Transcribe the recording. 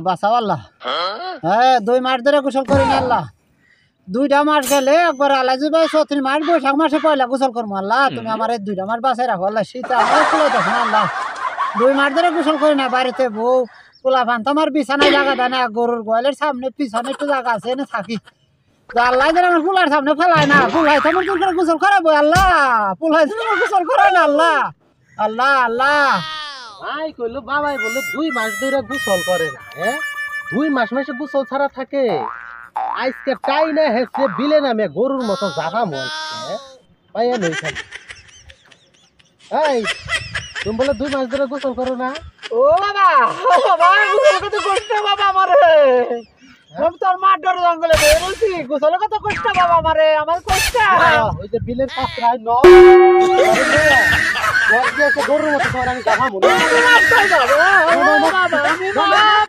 বাঁচাও আল্লাহ। হ্যাঁ 2 মাস ধরে গোসল করি না আল্লাহ। 2টা মাস গেলে একবার আলাজি ভাই 34 মাস বৈশাখ মাসে পয়লা গোসল করবো আল্লাহ। তুমি আমার এই 2টা মাস বাঁচাই রাখো আল্লাহ। শীত আমার চলে না আল্লাহ। 2 মাস ধরে গোসল করি না। বাড়িতে বউ পোলা পান তো আমার বিছানায় জায়গা দেয় না। গরুর গোয়ালের সামনে পিছনে একটু জায়গা আছে এনে থাকি। তো আল্লাহ যেন আমার পোলার সামনে ফেলায় না। পোলাই তো আমার দূর করে গোসল করাবো আল্লাহ। পোলাই তো আমার গোসল করায় না আল্লাহ। আল্লাহ আল্লাহ ভাই কইলো বাবাই বললো 2 মাস ধরে গোসল করে না। হ্যাঁ 2 মাস মাসে গোসল ছাড়া থাকে। আজকে টাই না হেসে বিলে নামে গরুর মতো জাগা মরছে। পাইয়া লই খালি। এই তুমি বলে 2 মাস ধরে গোসল করো না? ও বাবা গোসল কত কষ্ট বাবা আমারে। আমি তোর মার ডরে জঙ্গলে বের বলছি গোসল কত কষ্ট বাবা আমারে। আমার কষ্ট ওই যে বিলের পাত্রায় ন গরুর মতো তোমার আমি জাগা মনে বাবা আমি